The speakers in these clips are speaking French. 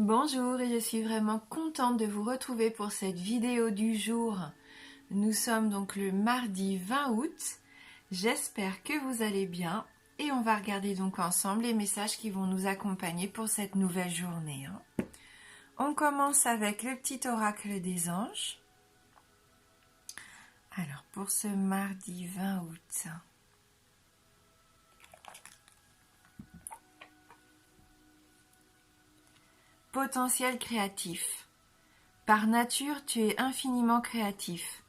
Bonjour et je suis vraiment contente de vous retrouver pour cette vidéo du jour. Nous sommes donc le mardi 20 août. J'espère que vous allez bien et on va regarder donc ensemble les messages qui vont nous accompagner pour cette nouvelle journée. On commence avec le petit oracle des anges. Alors pour ce mardi 20 août... Potentiel créatif. Par nature, tu es infiniment créatif.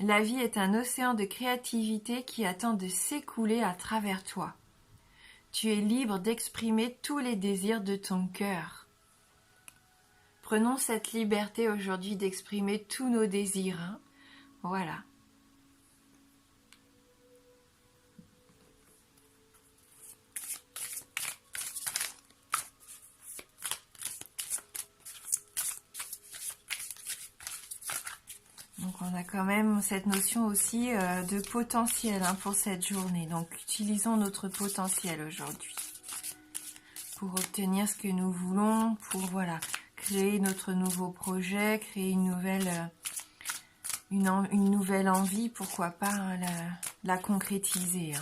La vie est un océan de créativité qui attend de s'écouler à travers toi. Tu es libre d'exprimer tous les désirs de ton cœur. Prenons cette liberté aujourd'hui d'exprimer tous nos désirs. Voilà. Donc on a quand même cette notion aussi de potentiel pour cette journée. Donc utilisons notre potentiel aujourd'hui pour obtenir ce que nous voulons, pour créer notre nouveau projet, créer une nouvelle envie, pourquoi pas la concrétiser.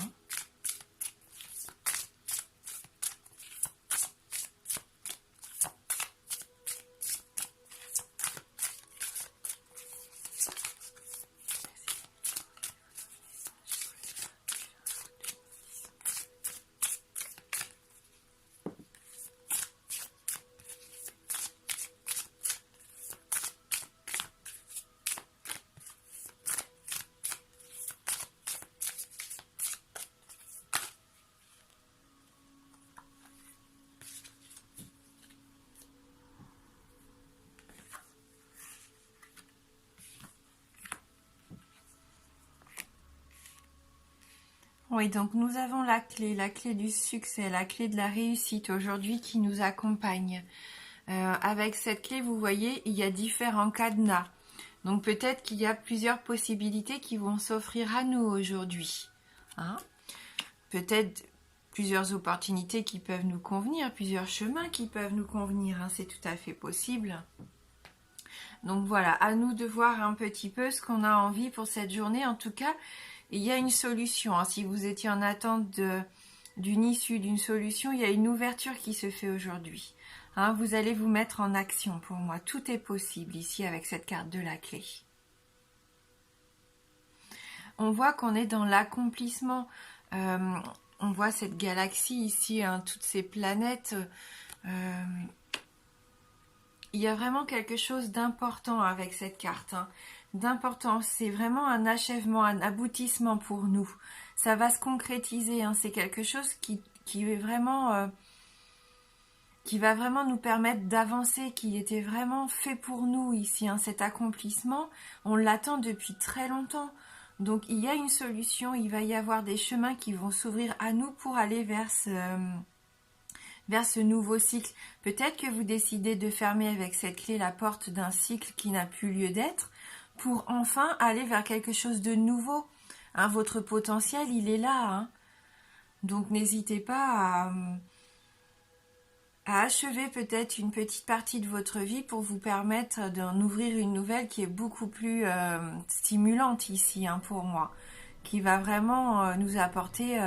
Oui, donc nous avons la clé du succès, la clé de la réussite aujourd'hui qui nous accompagne. Avec cette clé, vous voyez, il y a différents cadenas. Donc peut-être qu'il y a plusieurs possibilités qui vont s'offrir à nous aujourd'hui. Peut-être plusieurs opportunités qui peuvent nous convenir, plusieurs chemins qui peuvent nous convenir. C'est tout à fait possible. Donc voilà, à nous de voir un petit peu ce qu'on a envie pour cette journée. En tout cas, il y a une solution. Si vous étiez en attente d'une issue, d'une solution, il y a une ouverture qui se fait aujourd'hui. Vous allez vous mettre en action pour moi. Tout est possible ici avec cette carte de la clé. On voit qu'on est dans l'accomplissement. On voit cette galaxie ici, toutes ces planètes. Il y a vraiment quelque chose d'important avec cette carte. D'important, c'est vraiment un achèvement, un aboutissement pour nous. Ça va se concrétiser. C'est quelque chose qui est vraiment... qui va vraiment nous permettre d'avancer, qui était vraiment fait pour nous ici. Cet accomplissement, on l'attend depuis très longtemps. Donc il y a une solution, il va y avoir des chemins qui vont s'ouvrir à nous pour aller vers ce nouveau cycle. Peut-être que vous décidez de fermer avec cette clé la porte d'un cycle qui n'a plus lieu d'être pour enfin aller vers quelque chose de nouveau. Votre potentiel, il est là. Donc n'hésitez pas à achever peut-être une petite partie de votre vie pour vous permettre d'en ouvrir une nouvelle qui est beaucoup plus stimulante ici pour moi, qui va vraiment nous apporter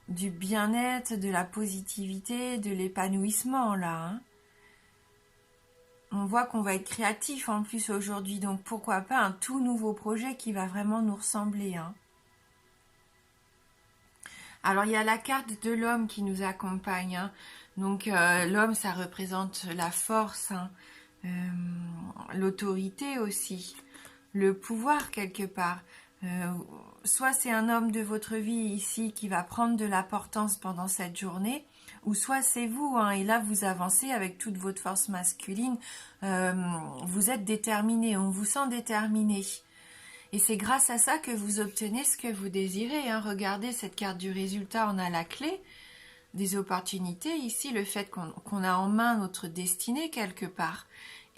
du bien-être, de la positivité, de l'épanouissement là. On voit qu'on va être créatif en plus aujourd'hui, donc pourquoi pas un tout nouveau projet qui va vraiment nous ressembler. Alors il y a la carte de l'homme qui nous accompagne. Donc l'homme, ça représente la force, l'autorité aussi, le pouvoir quelque part. Soit c'est un homme de votre vie ici qui va prendre de l'importance pendant cette journée, ou soit c'est vous, et là vous avancez avec toute votre force masculine, vous êtes déterminé, on vous sent déterminé. Et c'est grâce à ça que vous obtenez ce que vous désirez. Regardez cette carte du résultat, on a la clé des opportunités. Ici, le fait qu'on a en main notre destinée quelque part.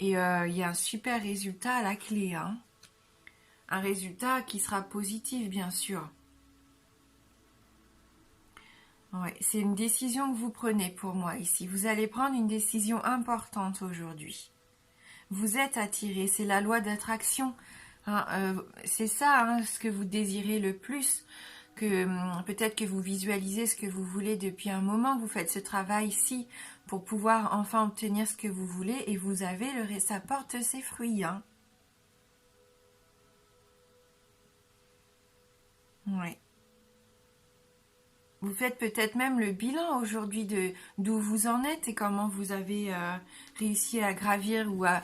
Et il y a un super résultat à la clé. Un résultat qui sera positif, bien sûr. Ouais, c'est une décision que vous prenez pour moi ici. Vous allez prendre une décision importante aujourd'hui. Vous êtes attiré, c'est la loi d'attraction. Hein, c'est ça, hein, ce que vous désirez le plus. Que peut-être que vous visualisez ce que vous voulez depuis un moment, que vous faites ce travail-ci pour pouvoir enfin obtenir ce que vous voulez, et vous avez ça porte ses fruits. Hein. Ouais. Vous faites peut-être même le bilan aujourd'hui de d'où vous en êtes et comment vous avez réussi à gravir ou à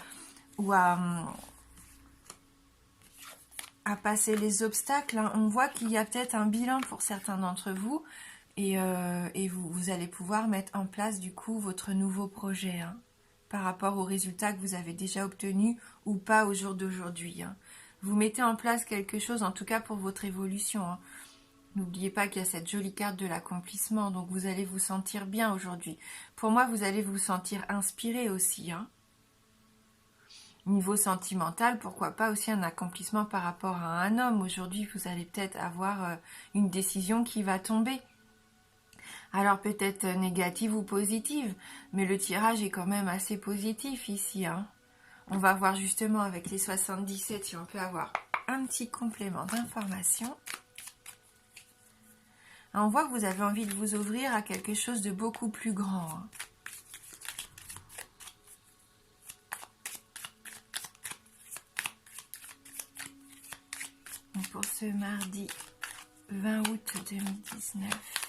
passer les obstacles. Hein. On voit qu'il y a peut-être un bilan pour certains d'entre vous et vous allez pouvoir mettre en place du coup votre nouveau projet hein, par rapport aux résultats que vous avez déjà obtenus ou pas au jour d'aujourd'hui. Hein. Vous mettez en place quelque chose, en tout cas pour votre évolution. Hein. N'oubliez pas qu'il y a cette jolie carte de l'accomplissement, donc vous allez vous sentir bien aujourd'hui. Pour moi, vous allez vous sentir inspiré aussi. Hein. Niveau sentimental, pourquoi pas aussi un accomplissement par rapport à un homme. Aujourd'hui, vous allez peut-être avoir une décision qui va tomber. Alors peut-être négative ou positive, mais le tirage est quand même assez positif ici. Hein. On va voir justement avec les 77 si on peut avoir un petit complément d'information. On voit que vous avez envie de vous ouvrir à quelque chose de beaucoup plus grand. Hein. Donc pour ce mardi 20 août 2019.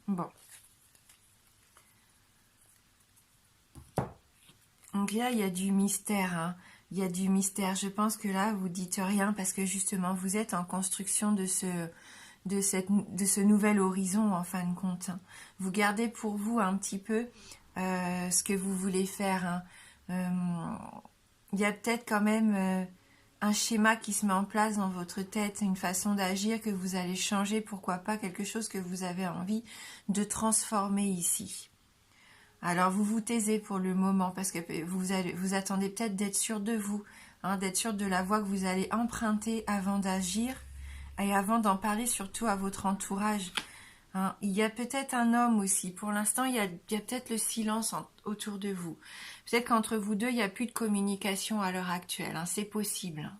Bon. Donc là, il y a du mystère. Hein. Il y a du mystère. Je pense que là, vous dites rien parce que justement, vous êtes en construction de ce nouvel horizon, en fin de compte. Hein. Vous gardez pour vous un petit peu ce que vous voulez faire. Hein. Il y a peut-être quand même un schéma qui se met en place dans votre tête, une façon d'agir que vous allez changer, pourquoi pas, quelque chose que vous avez envie de transformer ici. Alors vous vous taisez pour le moment parce que vous attendez peut-être d'être sûr de vous, hein, d'être sûr de la voie que vous allez emprunter avant d'agir et avant d'en parler surtout à votre entourage. Hein. Il y a peut-être un homme aussi. Pour l'instant, il y a peut-être le silence autour de vous. Peut-être qu'entre vous deux, il n'y a plus de communication à l'heure actuelle. Hein. C'est possible.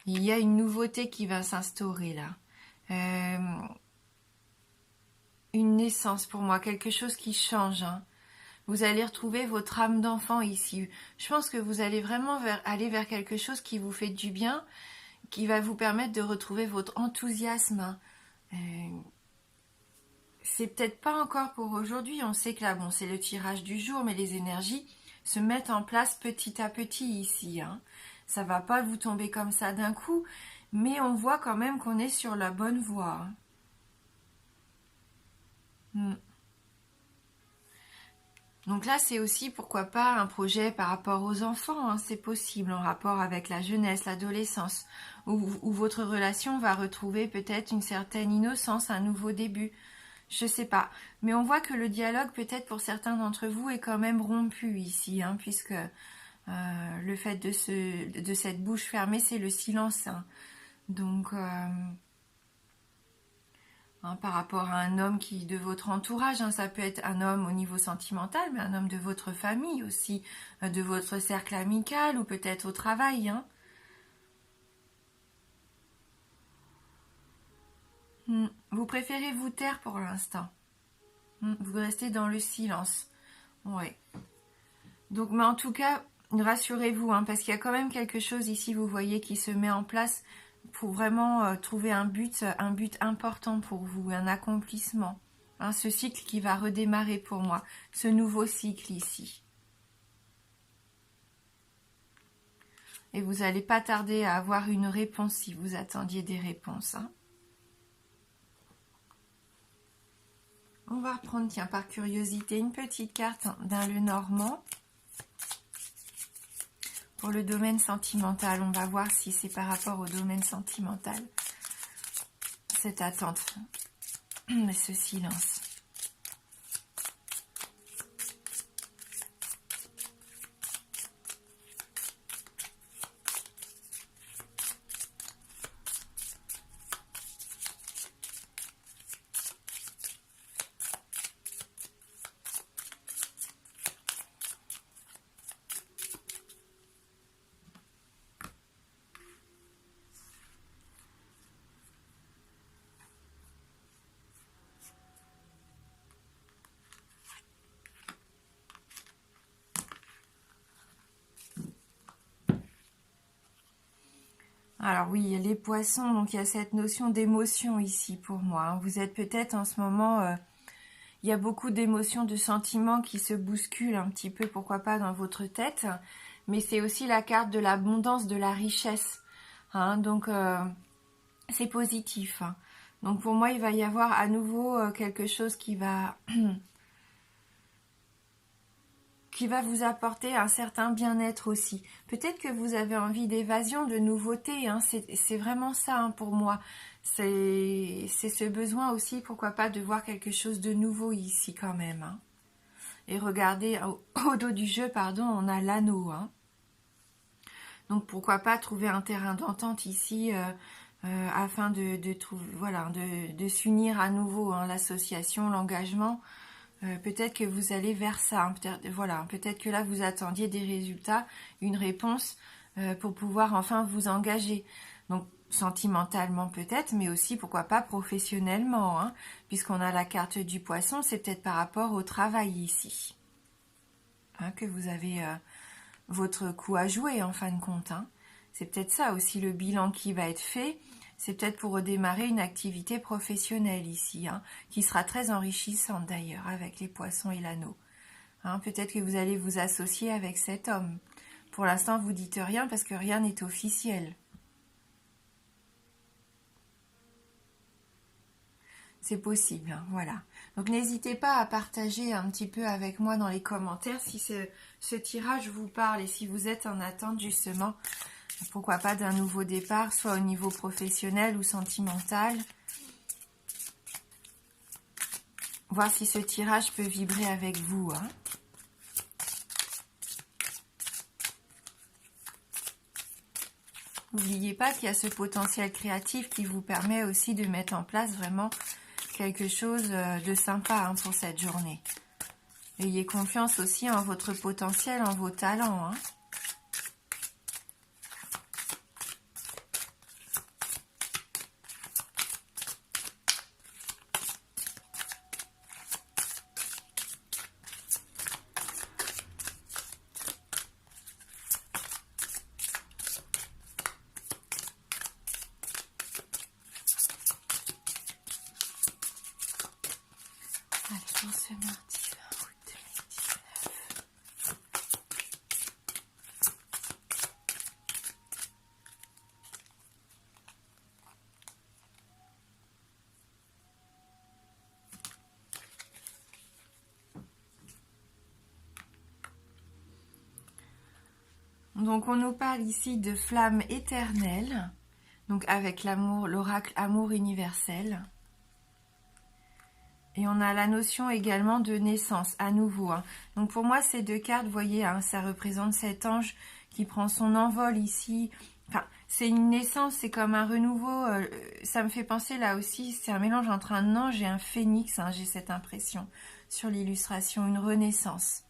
Il y a une nouveauté qui va s'instaurer là. Une naissance pour moi, quelque chose qui change. Hein. Vous allez retrouver votre âme d'enfant ici. Je pense que vous allez vraiment aller vers quelque chose qui vous fait du bien, qui va vous permettre de retrouver votre enthousiasme. C'est peut-être pas encore pour aujourd'hui. On sait que là, bon, c'est le tirage du jour, mais les énergies se mettent en place petit à petit ici. Hein. Ça va pas vous tomber comme ça d'un coup, mais on voit quand même qu'on est sur la bonne voie. Donc là, c'est aussi, pourquoi pas, un projet par rapport aux enfants. Hein, c'est possible, en rapport avec la jeunesse, l'adolescence, où votre relation va retrouver peut-être une certaine innocence, un nouveau début. Je sais pas. Mais on voit que le dialogue, peut-être pour certains d'entre vous, est quand même rompu ici, hein, puisque le fait de cette bouche fermée, c'est le silence. Hein. Donc... Hein, par rapport à un homme de votre entourage, hein, ça peut être un homme au niveau sentimental, mais un homme de votre famille aussi, de votre cercle amical ou peut-être au travail. Hein. Vous préférez vous taire pour l'instant. Vous restez dans le silence. Ouais. Donc, mais en tout cas, rassurez-vous, hein, parce qu'il y a quand même quelque chose ici, vous voyez, qui se met en place pour vraiment trouver un but important pour vous, un accomplissement. Hein, ce cycle qui va redémarrer pour moi, ce nouveau cycle ici. Et vous n'allez pas tarder à avoir une réponse si vous attendiez des réponses. Hein. On va reprendre, tiens, par curiosité, une petite carte d'un Lenormand. Pour le domaine sentimental, on va voir si c'est par rapport au domaine sentimental. Cette attente, ce silence. Alors oui, les poissons, donc il y a cette notion d'émotion ici pour moi, hein. Vous êtes peut-être en ce moment, il y a beaucoup d'émotions, de sentiments qui se bousculent un petit peu, pourquoi pas, dans votre tête. Mais c'est aussi la carte de l'abondance, de la richesse, hein. Donc c'est positif, hein. Donc pour moi, il va y avoir à nouveau quelque chose qui va vous apporter un certain bien-être aussi. Peut-être que vous avez envie d'évasion, de nouveauté, hein. C'est vraiment ça, hein, pour moi. C'est ce besoin aussi, pourquoi pas, de voir quelque chose de nouveau ici quand même, hein. Et regardez, au dos du jeu, pardon, on a l'anneau, hein. Donc pourquoi pas trouver un terrain d'entente ici afin de trouver, voilà, de s'unir à nouveau, hein, l'association, l'engagement. Peut-être que vous allez vers ça, hein. Voilà, peut-être que là vous attendiez des résultats, une réponse pour pouvoir enfin vous engager. Donc sentimentalement peut-être, mais aussi pourquoi pas professionnellement, hein, puisqu'on a la carte du poisson, c'est peut-être par rapport au travail ici, hein, que vous avez votre coup à jouer en fin de compte, hein. C'est peut-être ça aussi le bilan qui va être fait. C'est peut-être pour redémarrer une activité professionnelle ici, hein, qui sera très enrichissante d'ailleurs avec les poissons et l'anneau, hein. Peut-être que vous allez vous associer avec cet homme. Pour l'instant, vous dites rien parce que rien n'est officiel. C'est possible, hein, voilà. Donc n'hésitez pas à partager un petit peu avec moi dans les commentaires si ce tirage vous parle et si vous êtes en attente justement, pourquoi pas, d'un nouveau départ, soit au niveau professionnel ou sentimental. Voir si ce tirage peut vibrer avec vous, hein. N'oubliez pas qu'il y a ce potentiel créatif qui vous permet aussi de mettre en place vraiment quelque chose de sympa, hein, pour cette journée. Ayez confiance aussi en votre potentiel, en vos talents, hein. Allez, pour ce mardi 20 août 2019. Donc on nous parle ici de flamme éternelle, donc avec l'amour, l'oracle amour universel. Et on a la notion également de naissance, à nouveau, hein. Donc pour moi, ces deux cartes, vous voyez, hein, ça représente cet ange qui prend son envol ici. Enfin, c'est une naissance, c'est comme un renouveau. Ça me fait penser là aussi, c'est un mélange entre un ange et un phénix, hein, j'ai cette impression sur l'illustration, une renaissance.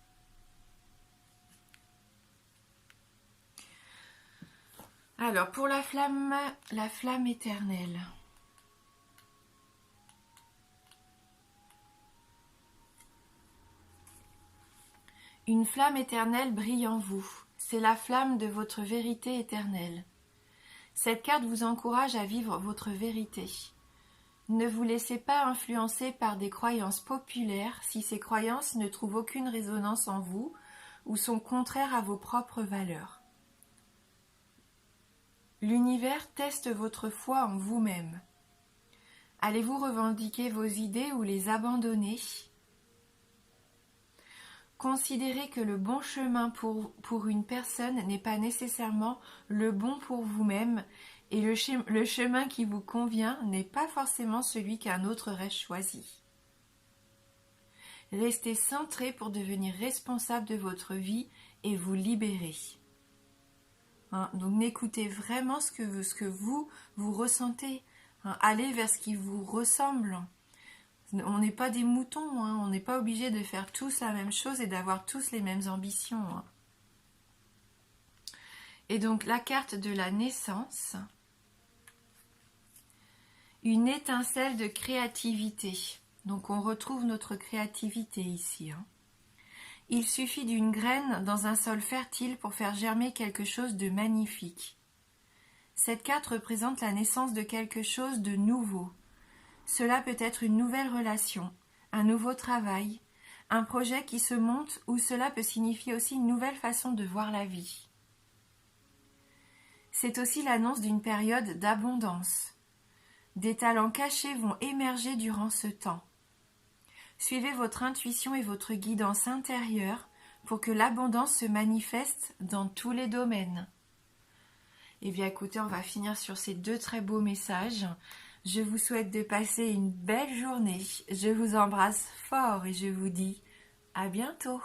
Alors, pour la flamme éternelle. Une flamme éternelle brille en vous. C'est la flamme de votre vérité éternelle. Cette carte vous encourage à vivre votre vérité. Ne vous laissez pas influencer par des croyances populaires si ces croyances ne trouvent aucune résonance en vous ou sont contraires à vos propres valeurs. L'univers teste votre foi en vous-même. Allez-vous revendiquer vos idées ou les abandonner? Considérez que le bon chemin pour une personne n'est pas nécessairement le bon pour vous-même et le chemin qui vous convient n'est pas forcément celui qu'un autre aurait choisi. Restez centré pour devenir responsable de votre vie et vous libérer. Donc n'écoutez vraiment ce que vous ressentez. Allez vers ce qui vous ressemble. On n'est pas des moutons, on n'est pas obligé de faire tous la même chose et d'avoir tous les mêmes ambitions. Et donc la carte de la naissance, une étincelle de créativité. Donc on retrouve notre créativité ici. Il suffit d'une graine dans un sol fertile pour faire germer quelque chose de magnifique. Cette carte représente la naissance de quelque chose de nouveau. Cela peut être une nouvelle relation, un nouveau travail, un projet qui se monte ou cela peut signifier aussi une nouvelle façon de voir la vie. C'est aussi l'annonce d'une période d'abondance. Des talents cachés vont émerger durant ce temps. Suivez votre intuition et votre guidance intérieure pour que l'abondance se manifeste dans tous les domaines. Eh bien écoutez, on va finir sur ces 2 très beaux messages. Je vous souhaite de passer une belle journée. Je vous embrasse fort et je vous dis à bientôt.